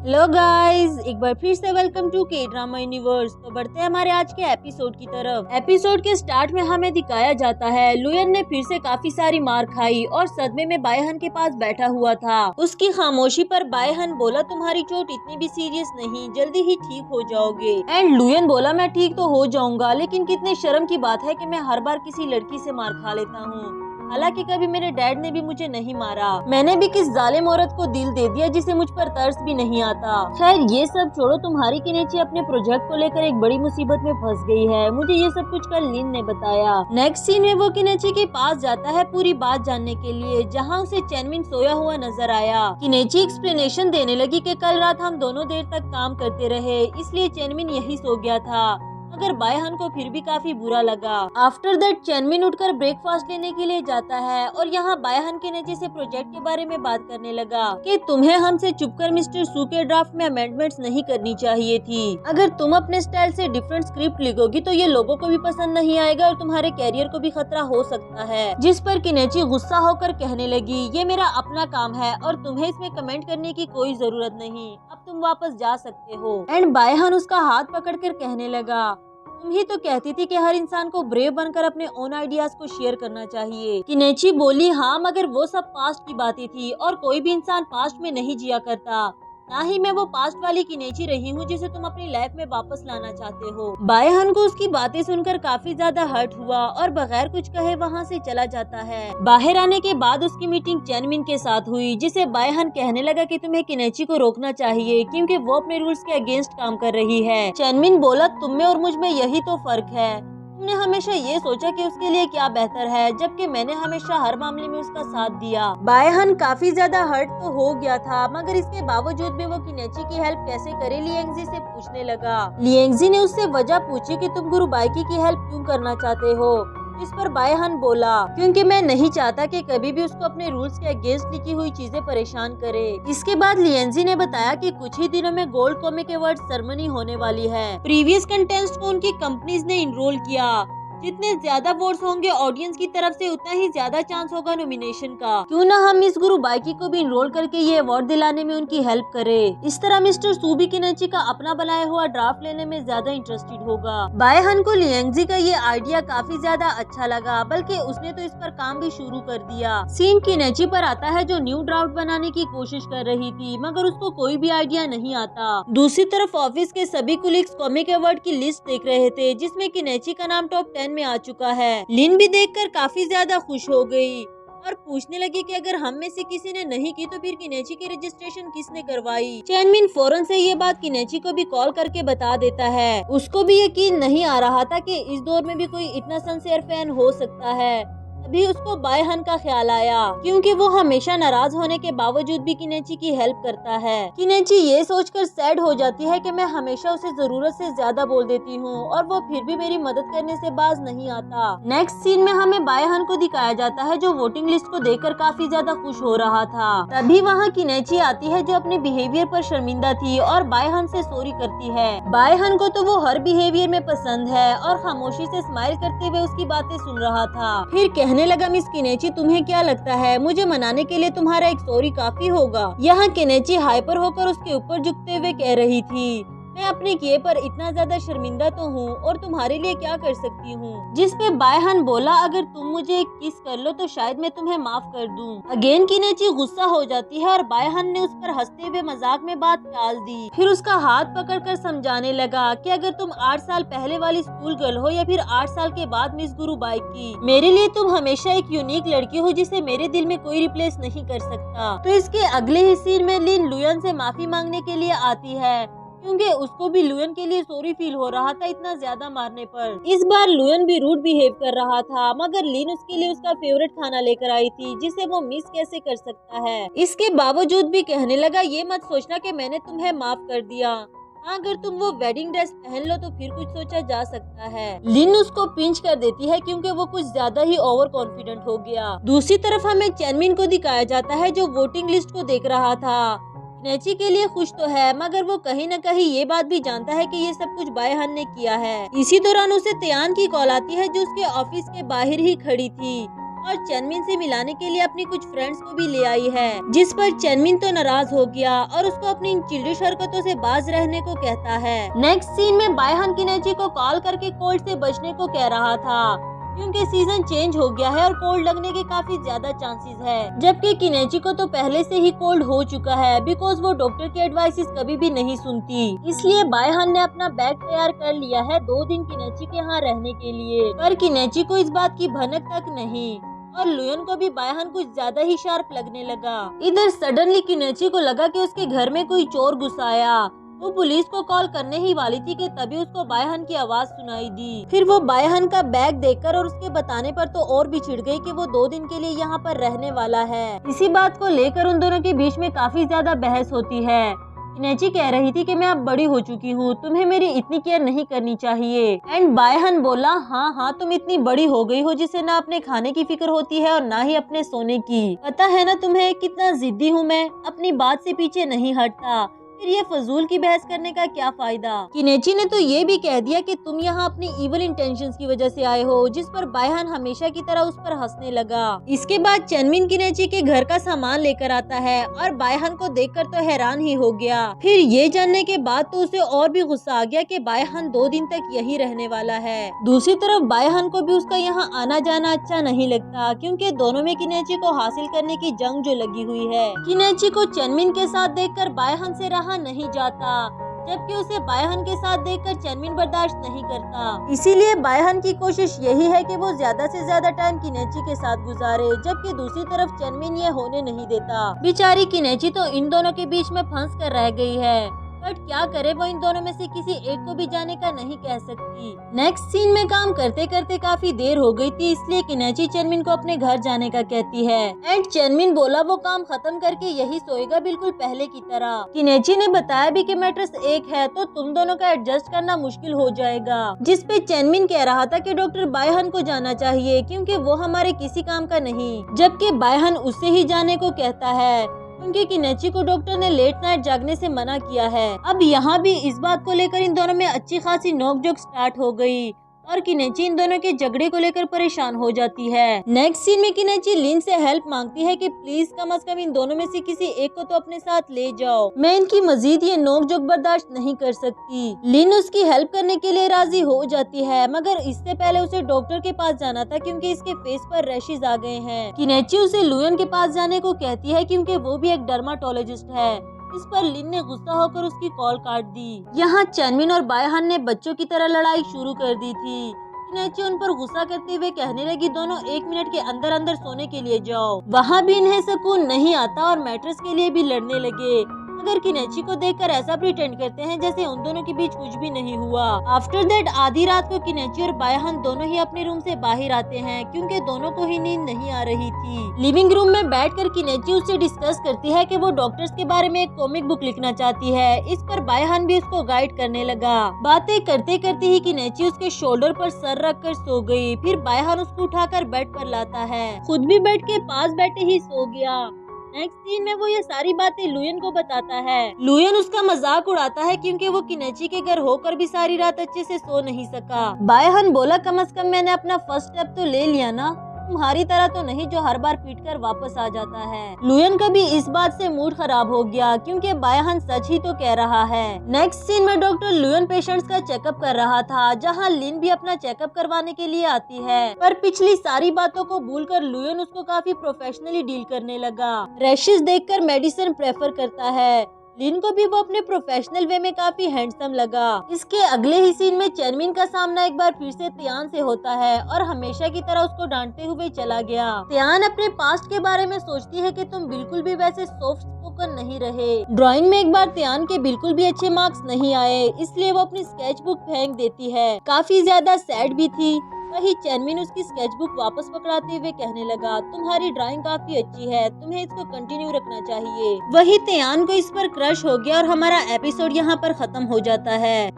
Hello guys, एक बार फिर से वेलकम टू के ड्रामा यूनिवर्स। तो बढ़ते हैं हमारे आज के एपिसोड की तरफ। एपिसोड के स्टार्ट में हमें दिखाया जाता है लुयन ने फिर से काफी सारी मार खाई और सदमे में बायहन के पास बैठा हुआ था। उसकी खामोशी पर बायहन बोला, तुम्हारी चोट इतनी भी सीरियस नहीं, जल्दी ही ठीक हो जाओगे। एंड लुयन बोला, मैं ठीक तो हो जाऊंगा, लेकिन कितने शर्म की बात है कि मैं हर बार किसी लड़की से मार खा लेता हूँ। हालांकि कभी मेरे डैड ने भी मुझे नहीं मारा, मैंने भी किस जालिम औरत को दिल दे दिया जिसे मुझ पर तरस भी नहीं आता। खैर ये सब छोड़ो, तुम्हारी किनेची अपने प्रोजेक्ट को लेकर एक बड़ी मुसीबत में फंस गई है। मुझे ये सब कुछ कल लिन ने बताया। नेक्स्ट सीन में वो किनेची के पास जाता है पूरी बात जानने के लिए, जहाँ उसे चैनमिन सोया हुआ नजर आया। किनेची एक्सप्लेनेशन देने लगी कि कल रात हम दोनों देर तक काम करते रहे, इसलिए चैनमिन यही सो गया था। मगर बायहन को फिर भी काफी बुरा लगा। आफ्टर दैट चैनमिन उठकर ब्रेकफास्ट लेने के लिए जाता है और यहाँ बायहन के नेचे से प्रोजेक्ट के बारे में बात करने लगा कि तुम्हें हमसे चुपकर मिस्टर सू के ड्राफ्ट में अमेंडमेंट्स नहीं करनी चाहिए थी। अगर तुम अपने स्टाइल से डिफरेंट स्क्रिप्ट लिखोगी तो ये लोगों को भी पसंद नहीं आएगा और तुम्हारे कैरियर को भी खतरा हो सकता है। जिस पर किनेची गुस्सा होकर कहने लगी, ये मेरा अपना काम है और तुम्हें इसमें कमेंट करने की कोई जरूरत नहीं, अब तुम वापस जा सकते हो। एंड बायहन उसका हाथ पकड़कर कहने लगा, तुम ही तो कहती थी कि हर इंसान को ब्रेव बनकर अपने ओन आइडियाज को शेयर करना चाहिए। किनेची बोली, हाँ मगर वो सब पास्ट की बातें थी और कोई भी इंसान पास्ट में नहीं जिया करता। ना ही मैं वो पास्ट वाली किनेची रही हूँ जिसे तुम अपनी लाइफ में वापस लाना चाहते हो। बायहन को उसकी बातें सुनकर काफी ज्यादा हर्ट हुआ और बगैर कुछ कहे वहाँ से चला जाता है। बाहर आने के बाद उसकी मीटिंग चैनमिन के साथ हुई, जिसे बायहन कहने लगा कि तुम्हें किनेची को रोकना चाहिए क्योंकि वो अपने रूल्स के अगेंस्ट काम कर रही है। चैनमिन बोला, तुम में और मुझ में यही तो फर्क है, तुमने हमेशा ये सोचा कि उसके लिए क्या बेहतर है, जबकि मैंने हमेशा हर मामले में उसका साथ दिया। बायहन काफी ज्यादा हर्ट तो हो गया था, मगर इसके बावजूद भी वो किनेची की हेल्प कैसे करे लिएंगजी से पूछने लगा। लिएंगजी ने उससे वजह पूछी कि तुम गुरु बाइकी की हेल्प क्यों करना चाहते हो। इस पर बायहन बोला, क्योंकि मैं नहीं चाहता कि कभी भी उसको अपने रूल्स के अगेंस्ट लिखी हुई चीजें परेशान करे। इसके बाद लिएंजी ने बताया कि कुछ ही दिनों में गोल्ड कॉमिक अवार्ड सेरेमनी होने वाली है। प्रीवियस कंटेस्टेंट को उनकी कंपनीज ने इनरोल किया। जितने ज्यादा वोट्स होंगे ऑडियंस की तरफ से, उतना ही ज्यादा चांस होगा नॉमिनेशन का। क्यों ना हम इस गुरु बाइकी को भी इनरोल करके ये अवार्ड दिलाने में उनकी हेल्प करें। इस तरह मिस्टर सू भी किनेची का अपना बनाया हुआ ड्राफ्ट लेने में ज्यादा इंटरेस्टेड होगा। बायहन को लिएंगजी का ये आइडिया काफी ज्यादा अच्छा लगा, बल्कि उसने तो इस पर काम भी शुरू कर दिया। सीन किनेची पर आता है जो न्यू ड्राफ्ट बनाने की कोशिश कर रही थी, मगर उसको कोई भी आइडिया नहीं आता। दूसरी तरफ ऑफिस के सभी कुलीग्स कॉमिक अवार्ड की लिस्ट देख रहे थे, जिसमें किनेची का नाम टॉप 10 में आ चुका है। लिन भी देखकर काफी ज्यादा खुश हो गई और पूछने लगी कि अगर हम में से किसी ने नहीं की तो फिर किनेची की रजिस्ट्रेशन किसने करवाई। चैनमिन फौरन से ये बात किनेची को भी कॉल करके बता देता है। उसको भी यकीन नहीं आ रहा था कि इस दौर में भी कोई इतना सिंसियर फैन हो सकता है। तभी उसको बायहन का ख्याल आया, क्योंकि वो हमेशा नाराज होने के बावजूद भी किनेची की हेल्प करता है। किनेची ये सोचकर सैड हो जाती है कि मैं हमेशा उसे जरूरत से ज्यादा बोल देती हूँ और वो फिर भी मेरी मदद करने से बाज नहीं आता। नेक्स्ट सीन में हमें बायहन को दिखाया जाता है जो वोटिंग लिस्ट को देखकर काफी ज्यादा खुश हो रहा था। तभी वहाँ किनेची आती है जो अपने बिहेवियर पर शर्मिंदा थी और बायहन से सॉरी करती है। बायहन को तो वो हर बिहेवियर में पसंद है और खामोशी से स्माइल करते हुए उसकी बातें सुन रहा था। फिर कहने लगा, मिस किनेची तुम्हें क्या लगता है मुझे मनाने के लिए तुम्हारा एक सॉरी काफी होगा। यहाँ किनेची हाइपर होकर उसके ऊपर झुकते हुए कह रही थी, मैं अपने किए पर इतना ज्यादा शर्मिंदा तो हूँ और तुम्हारे लिए क्या कर सकती हूँ। जिस पे बायहन बोला, अगर तुम मुझे एक किस कर लो तो शायद मैं तुम्हें माफ कर दूँ। अगेन किनेची गुस्सा हो जाती है और बायहन ने उस पर हंसते हुए मजाक में बात टाल दी। फिर उसका हाथ पकड़कर समझाने लगा कि अगर तुम 8 साल पहले वाली स्कूल गर्ल हो या फिर 8 साल के बाद मिस गुरु बाइकी, मेरे लिए तुम हमेशा एक यूनिक लड़की हो जिसे मेरे दिल में कोई रिप्लेस नहीं कर सकता। तो इसके अगले ही सीन में लिन लुयन से माफी मांगने के लिए आती है, क्योंकि उसको भी लुयन के लिए सॉरी फील हो रहा था इतना ज्यादा मारने पर। इस बार लुयन भी रूड बिहेव कर रहा था, मगर लिन उसके लिए उसका फेवरेट खाना लेकर आई थी जिसे वो मिस कैसे कर सकता है। इसके बावजूद भी कहने लगा, ये मत सोचना कि मैंने तुम्हें माफ कर दिया, हाँ अगर तुम वो वेडिंग ड्रेस पहन लो तो फिर कुछ सोचा जा सकता है। लिन उसको पिंच कर देती है क्योंकि वो कुछ ज्यादा ही ओवर कॉन्फिडेंट हो गया। दूसरी तरफ हमें चैनमिन को दिखाया जाता है जो वोटिंग लिस्ट को देख रहा था। किनेची के लिए खुश तो है, मगर वो कहीं न कहीं ये बात भी जानता है कि ये सब कुछ बायहन ने किया है। इसी दौरान उसे तियान की कॉल आती है जो उसके ऑफिस के बाहर ही खड़ी थी और चेनमिन से मिलाने के लिए अपनी कुछ फ्रेंड्स को भी ले आई है, जिस पर चेनमिन तो नाराज हो गया और उसको अपनी इन चिल्ड्रिश हरकतों से बाज रहने को कहता है। नेक्स्ट सीन में बायहन किनेची को कॉल करके कोल्ड से बचने को कह रहा था, क्योंकि सीजन चेंज हो गया है और कोल्ड लगने के काफी ज्यादा चांसेस है, जबकि किनेची को तो पहले से ही कोल्ड हो चुका है बिकॉज वो डॉक्टर के एडवाइसेस कभी भी नहीं सुनती। इसलिए बायहन ने अपना बैग तैयार कर लिया है 2 दिन किनेची के यहाँ रहने के लिए, पर किनेची को इस बात की भनक तक नहीं और लुयन को भी बायहन कुछ ज्यादा ही शार्प लगने लगा। इधर सडनली किनेची को लगा कि उसके घर में कोई चोर घुस आया। वो पुलिस को कॉल करने ही वाली थी कि तभी उसको बायहन की आवाज सुनाई दी। फिर वो बायहन का बैग देखकर और उसके बताने पर तो और भी चिढ़ गई कि वो 2 दिन के लिए यहाँ पर रहने वाला है। इसी बात को लेकर उन दोनों के बीच में काफी ज्यादा बहस होती है। किनेची कह रही थी कि मैं अब बड़ी हो चुकी हूँ, तुम्हें मेरी इतनी केयर नहीं करनी चाहिए। एंड बायहन बोला हाँ तुम इतनी बड़ी हो गई हो जिसे ना अपने खाने की फिक्र होती है और ना ही अपने सोने की। पता है ना तुम्हें कितना जिद्दी हूँ मैं, अपनी बात से पीछे नहीं हटता, फिर ये फजूल की बहस करने का क्या फायदा। किनेची ने तो ये भी कह दिया कि तुम यहाँ अपनी इवल इंटेंशंस की वजह से आए हो, जिस पर बायहन हमेशा की तरह उस पर हंसने लगा। इसके बाद चेनमिन किनेची के घर का सामान लेकर आता है और बायहन को देखकर तो हैरान ही हो गया। फिर ये जानने के बाद तो उसे और भी गुस्सा आ गया कि बायहन 2 दिन तक यही रहने वाला है। दूसरी तरफ बायहन को भी उसका यहाँ आना जाना अच्छा नहीं लगता, क्योंकि दोनों में किनेची को हासिल करने की जंग जो लगी हुई है। किनेची को चेनमिन के साथ देखकर बायहन से रहा नहीं जाता, जबकि उसे बायहन के साथ देखकर चेनमिन बर्दाश्त नहीं करता। इसीलिए बायहन की कोशिश यही है कि वो ज्यादा से ज्यादा टाइम किनेची के साथ गुजारे, जबकि दूसरी तरफ चेनमिन ये होने नहीं देता। बेचारी किनेची तो इन दोनों के बीच में फंस कर रह गई है, बट क्या करे, वो इन दोनों में से किसी एक को भी जाने का नहीं कह सकती। नेक्स्ट सीन में काम करते करते काफी देर हो गई थी, इसलिए किनेची चेनमिन को अपने घर जाने का कहती है। एंड चेनमिन बोला वो काम खत्म करके यही सोएगा बिल्कुल पहले की तरह। किनेची ने बताया भी कि मैट्रेस एक है तो तुम दोनों का एडजस्ट करना मुश्किल हो जाएगा, जिस पे चेनमिन कह रहा था कि डॉक्टर बायहन को जाना चाहिए क्योंकि वो हमारे किसी काम का नहीं, जबकि बायहन उससे ही जाने को कहता है क्योंकि किनेची को डॉक्टर ने लेट नाइट जागने से मना किया है। अब यहाँ भी इस बात को लेकर इन दोनों में अच्छी खासी नोकझोंक स्टार्ट हो गई और किनेची इन दोनों के झगड़े को लेकर परेशान हो जाती है। नेक्स्ट सीन में किनेची लिन से हेल्प मांगती है कि प्लीज कम से कम इन दोनों में से किसी एक को तो अपने साथ ले जाओ, मैं इनकी मजीद ये नोकझोंक बर्दाश्त नहीं कर सकती। लिन उसकी हेल्प करने के लिए राजी हो जाती है, मगर इससे पहले उसे डॉक्टर के पास जाना था क्योंकि इसके फेस पर रैशेज आ गए हैं। किनेची उसे लुयन के पास जाने को कहती है क्योंकि वो भी एक डर्माटोलॉजिस्ट है। इस पर लिन ने गुस्सा होकर उसकी कॉल काट दी। यहाँ चेनमिन और बायहन ने बच्चों की तरह लड़ाई शुरू कर दी थी। किनेची उन पर गुस्सा करते हुए कहने लगी दोनों 1 मिनट के अंदर अंदर सोने के लिए जाओ। वहाँ भी इन्हें सुकून नहीं आता और मैट्रेस के लिए भी लड़ने लगे, मगर किनेची को देखकर ऐसा प्रिटेंड करते हैं जैसे उन दोनों के बीच कुछ भी नहीं हुआ। आफ्टर दैट आधी रात को किनेची और बायहन दोनों ही अपने रूम से बाहर आते हैं क्योंकि दोनों को ही नींद नहीं आ रही थी। लिविंग रूम में बैठकर किनेची उससे डिस्कस करती है कि वो डॉक्टर्स के बारे में एक कॉमिक बुक लिखना चाहती है। इस पर बायहन भी उसको गाइड करने लगा। बातें करते करते ही किनेची उसके शोल्डर पर सर रख कर सो गई। फिर बायहन उसको उठाकर बेड पर लाता है, खुद भी बेड के पास बैठे ही सो गया। नेक्स्ट सीन में वो ये सारी बातें लुयन को बताता है। लुयन उसका मजाक उड़ाता है क्योंकि वो किनेची के घर होकर भी सारी रात अच्छे से सो नहीं सका। बायहन बोला कम से कम मैंने अपना फर्स्ट स्टेप तो ले लिया ना, तुम्हारी तरह तो नहीं जो हर बार पीट कर वापस आ जाता है। लुयन का भी इस बात से मूड खराब हो गया क्योंकि बायहन सच ही तो कह रहा है। नेक्स्ट सीन में डॉक्टर लुयन पेशेंट्स का चेकअप कर रहा था, जहां लिन भी अपना चेकअप करवाने के लिए आती है, पर पिछली सारी बातों को भूलकर लुयन उसको काफी प्रोफेशनली डील करने लगा। रैशेस देखकर मेडिसिन प्रेफर करता है। लिन को भी वो अपने प्रोफेशनल वे में काफी हैंडसम लगा। इसके अगले ही सीन में चेनमिन का सामना एक बार फिर से तियान से होता है और हमेशा की तरह उसको डांटते हुए चला गया। तियान अपने पास्ट के बारे में सोचती है कि तुम बिल्कुल भी वैसे सॉफ्ट स्पोकन नहीं रहे। ड्राइंग में एक बार तियान के बिल्कुल भी अच्छे मार्क्स नहीं आए, इसलिए वो अपनी स्केच बुक फेंक देती है। काफी ज्यादा सैड भी थी। वही चेनमिन उसकी स्केचबुक वापस पकड़ाते हुए कहने लगा तुम्हारी ड्राइंग काफी अच्छी है, तुम्हें इसको कंटिन्यू रखना चाहिए। वही तियान को इस पर क्रश हो गया और हमारा एपिसोड यहाँ पर खत्म हो जाता है।